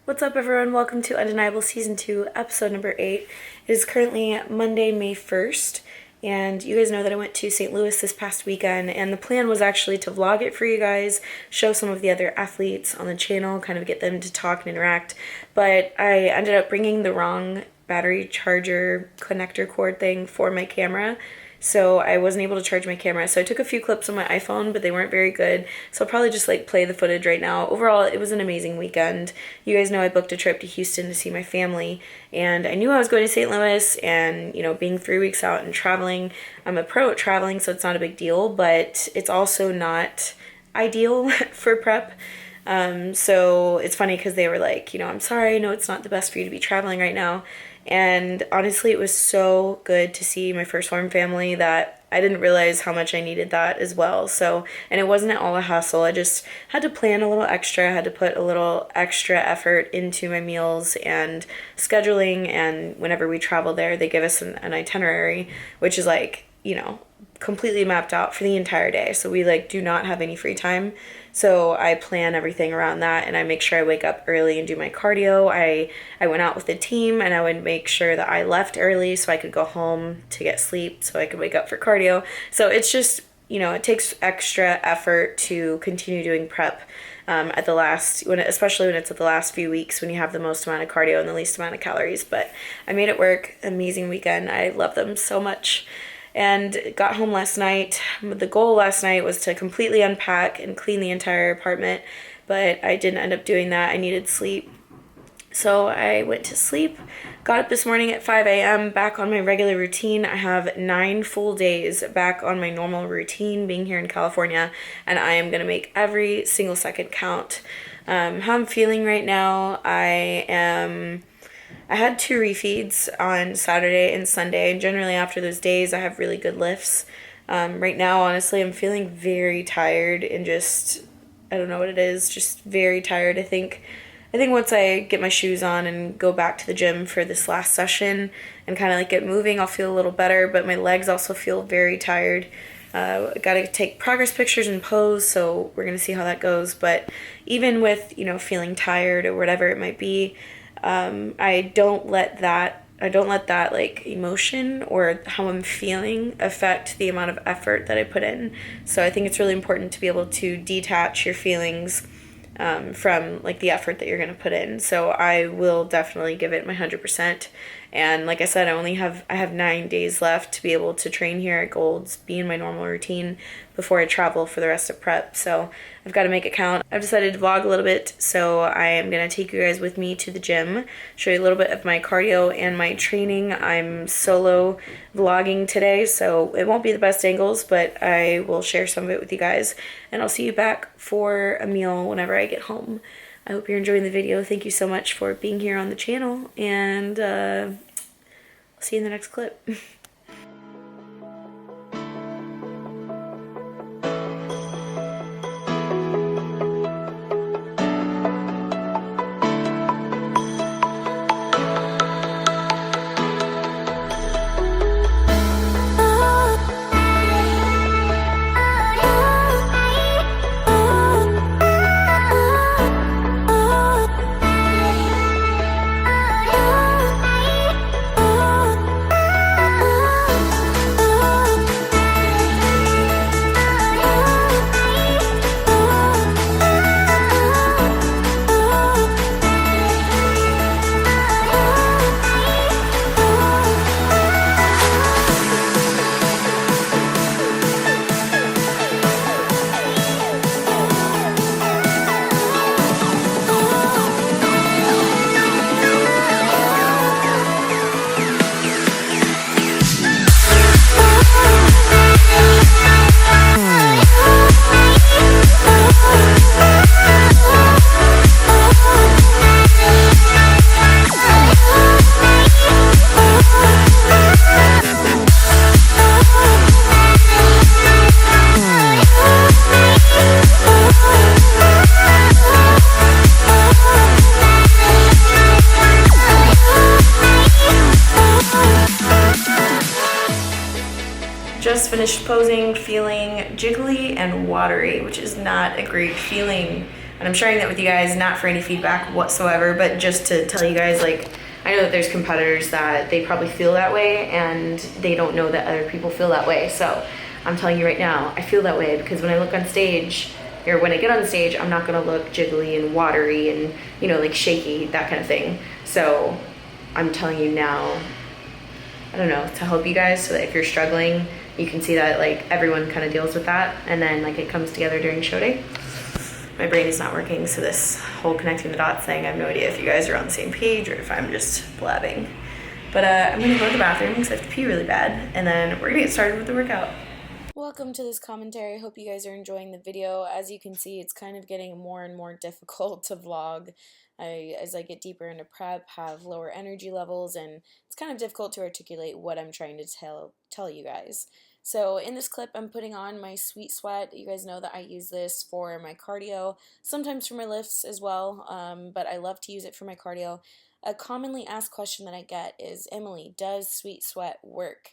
What's up, everyone? Welcome to Undeniable Season 2, Episode number 8. It is currently Monday, May 1st, and you guys know that I went to St. Louis this past weekend, and the plan was actually to vlog it for you guys, show some of the other athletes on the channel, kind of get them to talk and interact, but I ended up bringing the wrong battery charger connector cord thing for my camera. So I wasn't able to charge my camera. So I took a few clips on my iPhone, but they weren't very good. So I'll probably just play the footage right now. Overall, it was an amazing weekend. You guys know I booked a trip to Houston to see my family, and I knew I was going to St. Louis, and being 3 weeks out and traveling, I'm a pro at traveling, so it's not a big deal, but it's also not ideal for prep. So it's funny because they were like, I'm sorry, I know it's not the best for you to be traveling right now. And honestly, it was so good to see my first form family that I didn't realize how much I needed that as well. So, and it wasn't all a hassle. I just had to plan a little extra. I had to put a little extra effort into my meals and scheduling. And whenever we travel there, they give us an itinerary, which is completely mapped out for the entire day. So we do not have any free time. So I plan everything around that, and I make sure I wake up early and do my cardio. I went out with the team, and I would make sure that I left early so I could go home to get sleep so I could wake up for cardio. So it's just, it takes extra effort to continue doing prep especially when it's at the last few weeks when you have the most amount of cardio and the least amount of calories. But I made it work. Amazing weekend. I love them so much. And got home last night. The goal last night was to completely unpack and clean the entire apartment, but I didn't end up doing that. I needed sleep. So I went to sleep, got up this morning at 5 a.m., back on my regular routine. I have 9 full days back on my normal routine being here in California, and I am going to make every single second count. How I'm feeling right now, I had 2 refeeds on Saturday and Sunday, and generally after those days I have really good lifts. Right now, honestly, I'm feeling very tired and I don't know what it is, just very tired. I think once I get my shoes on and go back to the gym for this last session and kind of get moving, I'll feel a little better, but my legs also feel very tired. I gotta take progress pictures and pose, so we're gonna see how that goes. But even with, feeling tired or whatever it might be, I don't let that emotion or how I'm feeling affect the amount of effort that I put in. So I think it's really important to be able to detach your feelings from the effort that you're going to put in. So I will definitely give it my 100%. And like I said, I have 9 days left to be able to train here at Gold's, be in my normal routine before I travel for the rest of prep. So I've got to make it count. I've decided to vlog a little bit, so I am going to take you guys with me to the gym, show you a little bit of my cardio and my training. I'm solo vlogging today, so it won't be the best angles, but I will share some of it with you guys. And I'll see you back for a meal whenever I get home. I hope you're enjoying the video. Thank you so much for being here on the channel, and I'll see you in the next clip. Just finished posing, feeling jiggly and watery, which is not a great feeling And I'm sharing that with you guys not for any feedback whatsoever, but just to tell you guys, like, I know that there's competitors that they probably feel that way and they don't know that other people feel that way. So I'm telling you right now, I feel that way because when I look on stage, or when I get on stage, I'm not gonna look jiggly and watery and, you know, like shaky, that kind of thing. So I'm telling you now, I don't know, to help you guys so that if you're struggling, you can see that like everyone kind of deals with that and then like it comes together during show day. My brain is not working, so this whole connecting the dots thing, I have no idea if you guys are on the same page or if I'm just blabbing. But I'm gonna go to the bathroom because I have to pee really bad, and then we're gonna get started with the workout. Welcome to this commentary. Hope you guys are enjoying the video. As you can see, it's kind of getting more and more difficult to vlog. As I get deeper into prep, have lower energy levels, and it's kind of difficult to articulate what I'm trying to tell you guys. So in this clip, I'm putting on my Sweet Sweat. You guys know that I use this for my cardio, sometimes for my lifts as well, but I love to use it for my cardio. A commonly asked question that I get is, Emily, does Sweet Sweat work?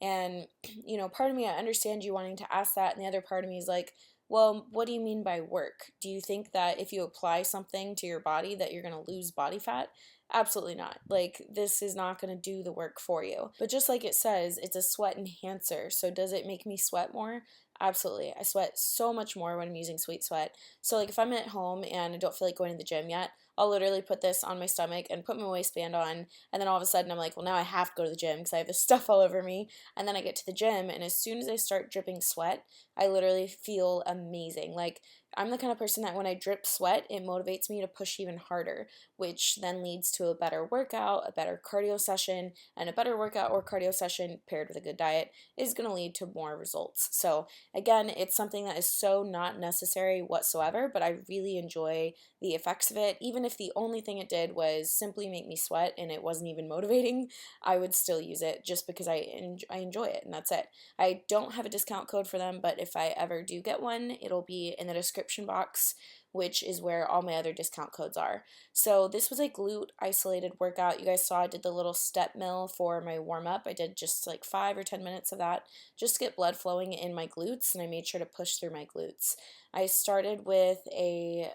And, you know, part of me, I understand you wanting to ask that, and the other part of me is like, well, what do you mean by work? Do you think that if you apply something to your body that you're going to lose body fat? Absolutely not. Like, this is not going to do the work for you. But just like it says, it's a sweat enhancer. So does it make me sweat more? Absolutely. I sweat so much more when I'm using Sweet Sweat. So like if I'm at home and I don't feel like going to the gym yet, I'll literally put this on my stomach and put my waistband on, and then all of a sudden I'm like, well, now I have to go to the gym because I have this stuff all over me. And then I get to the gym, and as soon as I start dripping sweat, I literally feel amazing. Like, I'm the kind of person that when I drip sweat, it motivates me to push even harder, which then leads to a better workout, a better cardio session, and a better workout or cardio session paired with a good diet is going to lead to more results. So again, it's something that is so not necessary whatsoever, but I really enjoy the effects of it. Even if the only thing it did was simply make me sweat and it wasn't even motivating, I would still use it just because I enjoy it, and that's it. I don't have a discount code for them, but if I ever do get one, it'll be in the description box, which is where all my other discount codes are. So this was a glute isolated workout. You guys saw I did the little step mill for my warm up. I did just like 5 or 10 minutes of that just to get blood flowing in my glutes, and I made sure to push through my glutes. I started with a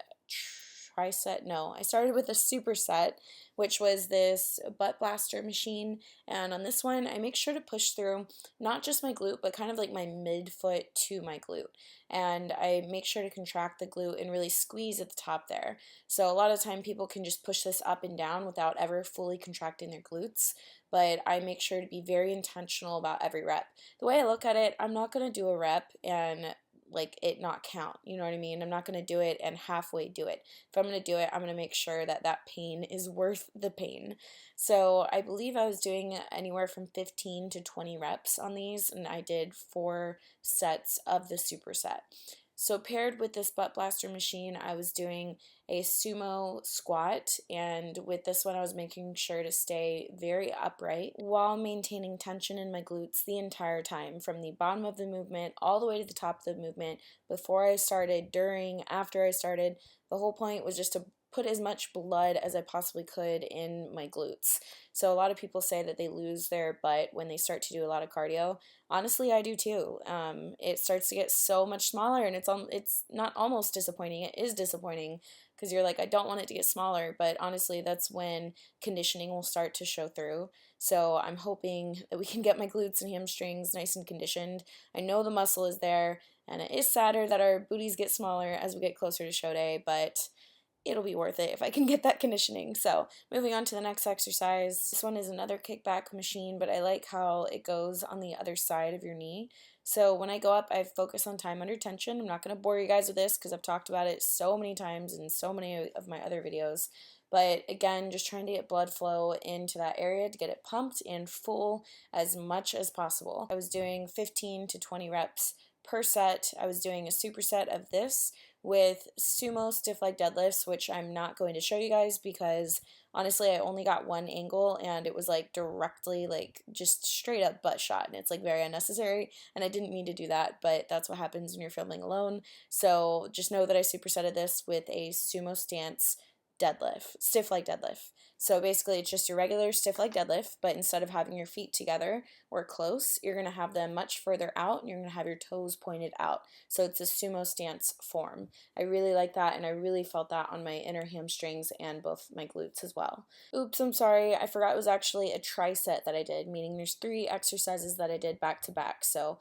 I started with a superset, which was this butt blaster machine, and on this one I make sure to push through not just my glute but kind of like my midfoot to my glute, and I make sure to contract the glute and really squeeze at the top there. So a lot of time people can just push this up and down without ever fully contracting their glutes, but I make sure to be very intentional about every rep. The way I look at it, I'm not going to do a rep and like it not count, you know what I mean? I'm not going to do it and halfway do it. If I'm going to do it, I'm going to make sure that that pain is worth the pain. So I believe I was doing anywhere from 15 to 20 reps on these, and I did 4 sets of the superset. So paired with this butt blaster machine, I was doing a sumo squat, and with this one I was making sure to stay very upright while maintaining tension in my glutes the entire time, from the bottom of the movement all the way to the top of the movement, before I started, during, after I started. The whole point was just to put as much blood as I possibly could in my glutes. So a lot of people say that they lose their butt when they start to do a lot of cardio. Honestly, I do too. It starts to get so much smaller, and it's not almost disappointing. It is disappointing because you're like, I don't want it to get smaller, but honestly, that's when conditioning will start to show through. So I'm hoping that we can get my glutes and hamstrings nice and conditioned. I know the muscle is there, and it is sadder that our booties get smaller as we get closer to show day, but it'll be worth it if I can get that conditioning. So moving on to the next exercise. This one is another kickback machine, but I like how it goes on the other side of your knee. So when I go up, I focus on time under tension. I'm not going to bore you guys with this because I've talked about it so many times in so many of my other videos. But again, just trying to get blood flow into that area to get it pumped and full as much as possible. I was doing 15 to 20 reps per set. I was doing a superset of this with sumo stiff leg deadlifts, which I'm not going to show you guys because honestly I only got one angle and it was like directly like just straight up butt shot, and it's like very unnecessary, and I didn't mean to do that, but that's what happens when you're filming alone. So just know that I supersetted this with a sumo stance deadlift, stiff leg deadlift. So basically it's just your regular stiff leg deadlift, but instead of having your feet together or close, you're going to have them much further out and you're going to have your toes pointed out. So it's a sumo stance form. I really like that, and I really felt that on my inner hamstrings and both my glutes as well. Oops, I'm sorry. I forgot it was actually a tricep that I did, meaning there's 3 exercises that I did back to back. So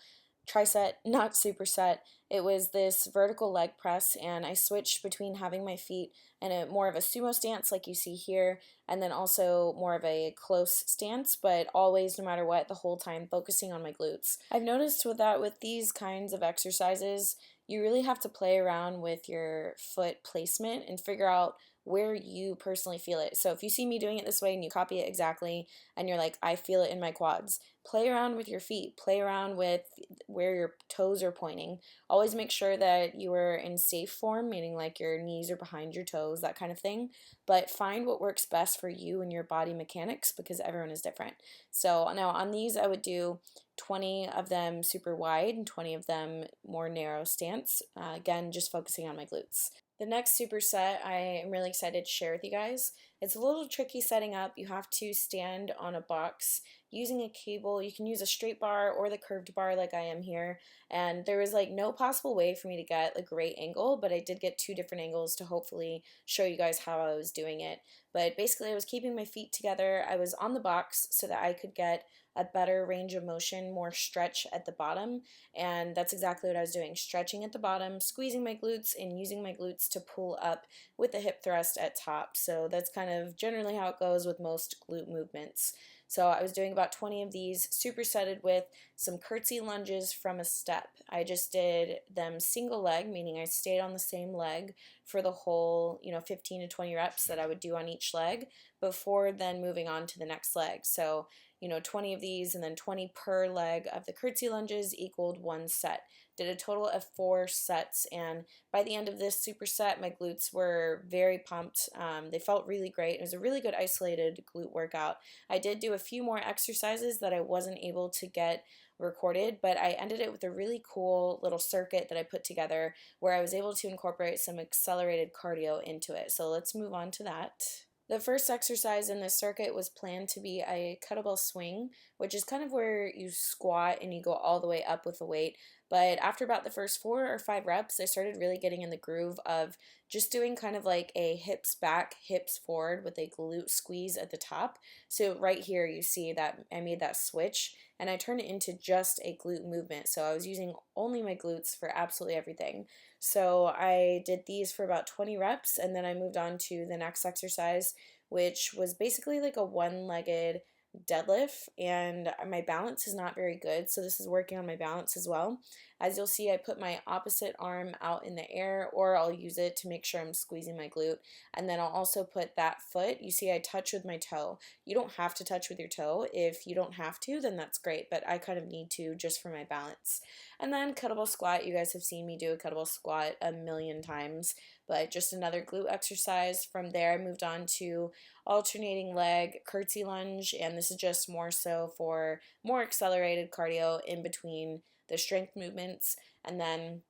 tricep, not superset. It was this vertical leg press, and I switched between having my feet in a more of a sumo stance like you see here, and then also more of a close stance, but always, no matter what, the whole time focusing on my glutes. I've noticed with these kinds of exercises, you really have to play around with your foot placement and figure out where you personally feel it. So if you see me doing it this way and you copy it exactly and you're like, I feel it in my quads, play around with your feet, play around with where your toes are pointing. Always make sure that you are in safe form, meaning like your knees are behind your toes, that kind of thing. But find what works best for you and your body mechanics, because everyone is different. So now on these, I would do 20 of them super wide and 20 of them more narrow stance. Again, just focusing on my glutes. The next superset I am really excited to share with you guys. It's a little tricky setting up. You have to stand on a box using a cable. You can use a straight bar or the curved bar like I am here. And there was like no possible way for me to get a great angle, but I did get 2 different angles to hopefully show you guys how I was doing it. But basically I was keeping my feet together. I was on the box so that I could get a better range of motion, more stretch at the bottom, and that's exactly what I was doing, stretching at the bottom, squeezing my glutes, and using my glutes to pull up with the hip thrust at top. So that's kind of generally how it goes with most glute movements. So I was doing about 20 of these, supersetted with some curtsy lunges from a step. I just did them single leg, meaning I stayed on the same leg for the whole, 15 to 20 reps that I would do on each leg before then moving on to the next leg. So 20 of these and then 20 per leg of the curtsy lunges equaled 1 set. Did a total of 4 sets, and by the end of this superset, my glutes were very pumped. They felt really great. It was a really good isolated glute workout. I did do a few more exercises that I wasn't able to get recorded, but I ended it with a really cool little circuit that I put together where I was able to incorporate some accelerated cardio into it. So let's move on to that. The first exercise in this circuit was planned to be a kettlebell swing, which is kind of where you squat and you go all the way up with the weight. But after about the first 4 or 5 reps, I started really getting in the groove of just doing kind of like a hips back, hips forward with a glute squeeze at the top. So right here you see that I made that switch and I turned it into just a glute movement. So I was using only my glutes for absolutely everything. So I did these for about 20 reps and then I moved on to the next exercise, which was basically like a one-legged deadlift, and my balance is not very good, so this is working on my balance as well. As you'll see, I put my opposite arm out in the air, or I'll use it to make sure I'm squeezing my glute, and then I'll also put that foot, you see I touch with my toe. You don't have to touch with your toe. If you don't have to, then that's great, but I kind of need to just for my balance. And then kettlebell squat. You guys have seen me do a kettlebell squat a million times, but just another glute exercise. From there, I moved on to alternating leg curtsy lunge, and this is just more so for more accelerated cardio in between the strength movements. And then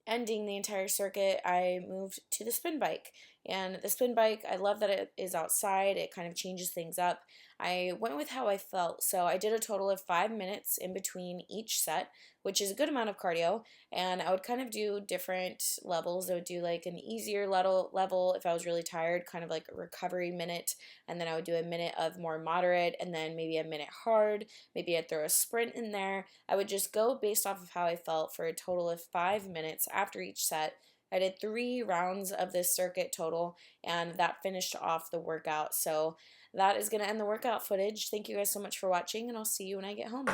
ending the entire circuit, I moved to the spin bike. And the spin bike, I love that it is outside. It kind of changes things up. I went with how I felt. So I did a total of 5 minutes in between each set, which is a good amount of cardio. And I would kind of do different levels. I would do like an easier level if I was really tired, kind of like a recovery minute. And then I would do a minute of more moderate, and then maybe a minute hard. Maybe I'd throw a sprint in there. I would just go based off of how I felt for a total of 5 minutes after each set. I did 3 rounds of this circuit total, and that finished off the workout. So that is going to end the workout footage. Thank you guys so much for watching, and I'll see you when I get home.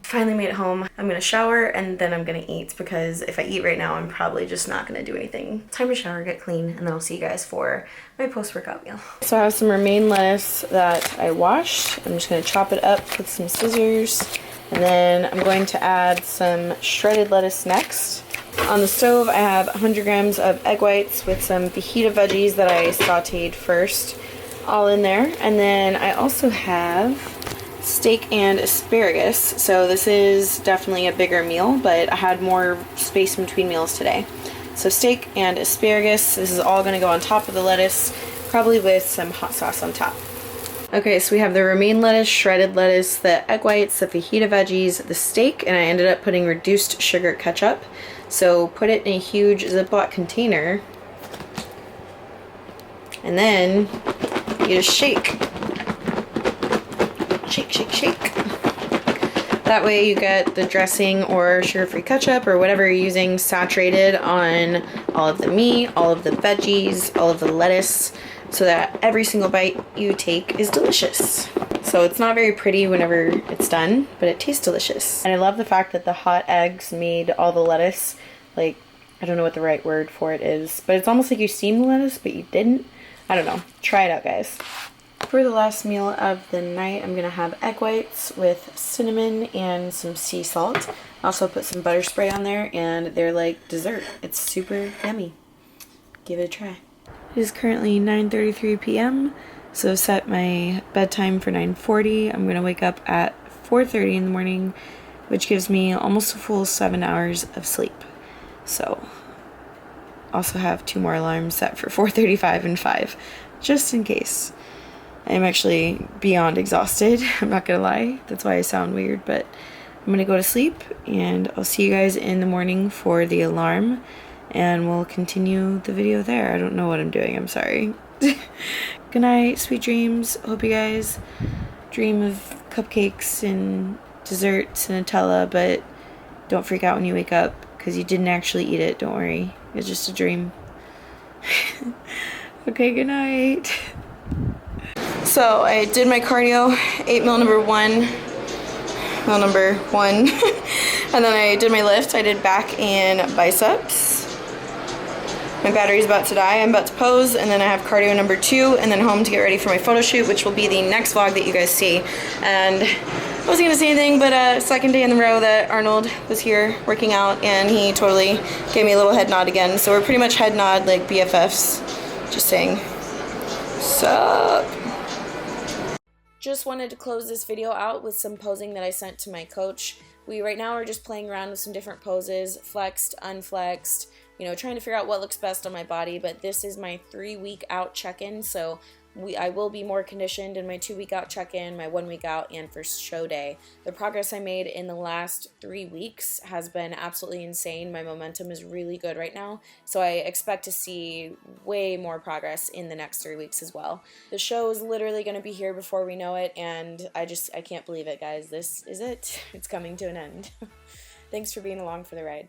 Finally made it home. I'm going to shower, and then I'm going to eat, because if I eat right now, I'm probably just not going to do anything. Time to shower, get clean, and then I'll see you guys for my post-workout meal. So I have some romaine lettuce that I washed. I'm just going to chop it up with some scissors, and then I'm going to add some shredded lettuce next. On the stove, I have 100 grams of egg whites with some fajita veggies that I sauteed first, all in there. And then I also have steak and asparagus. So this is definitely a bigger meal, but I had more space in between meals today. So steak and asparagus. This is all gonna go on top of the lettuce, probably with some hot sauce on top. Okay, so we have the romaine lettuce, shredded lettuce, the egg whites, the fajita veggies, the steak, and I ended up putting reduced sugar ketchup. So put it in a huge Ziploc container, and then you just shake. Shake, shake, shake. That way you get the dressing or sugar-free ketchup or whatever you're using saturated on all of the meat, all of the veggies, all of the lettuce, so that every single bite you take is delicious. So it's not very pretty whenever it's done, but it tastes delicious. And I love the fact that the hot eggs made all the lettuce, like, I don't know what the right word for it is, but it's almost like you steamed the lettuce, but you didn't. I don't know. Try it out, guys. For the last meal of the night, I'm gonna have egg whites with cinnamon and some sea salt. I also put some butter spray on there, and they're like dessert. It's super yummy. Give it a try. It is currently 9:33 p.m. So I've set my bedtime for 9:40. I'm gonna wake up at 4:30 in the morning, which gives me almost a full 7 hours of sleep. So also have 2 more alarms set for 4:35 and 5, just in case. I'm actually beyond exhausted, I'm not gonna lie. That's why I sound weird, but I'm gonna go to sleep, and I'll see you guys in the morning for the alarm, and we'll continue the video there. I don't know what I'm doing, I'm sorry. Good night, sweet dreams. Hope you guys dream of cupcakes and desserts and Nutella, but don't freak out when you wake up, because you didn't actually eat it, don't worry. It's just a dream. Okay, good night. So I did my cardio, ate meal number one, and then I did my lift. I did back and biceps. My battery's about to die. I'm about to pose, and then I have cardio number 2, and then home to get ready for my photo shoot, which will be the next vlog that you guys see. And I wasn't gonna say anything, but second day in the row that Arnold was here working out, and he totally gave me a little head nod again. So we're pretty much head nod like BFFs. Just saying, sup? Just wanted to close this video out with some posing that I sent to my coach. We right now are just playing around with some different poses, flexed, unflexed, you know, trying to figure out what looks best on my body, but this is my 3-week out check-in, so I will be more conditioned in my 2-week out check-in, my 1-week out, and first show day. The progress I made in the last 3 weeks has been absolutely insane. My momentum is really good right now, so I expect to see way more progress in the next 3 weeks as well. The show is literally going to be here before we know it, and I can't believe it, guys. This is it. It's coming to an end. Thanks for being along for the ride.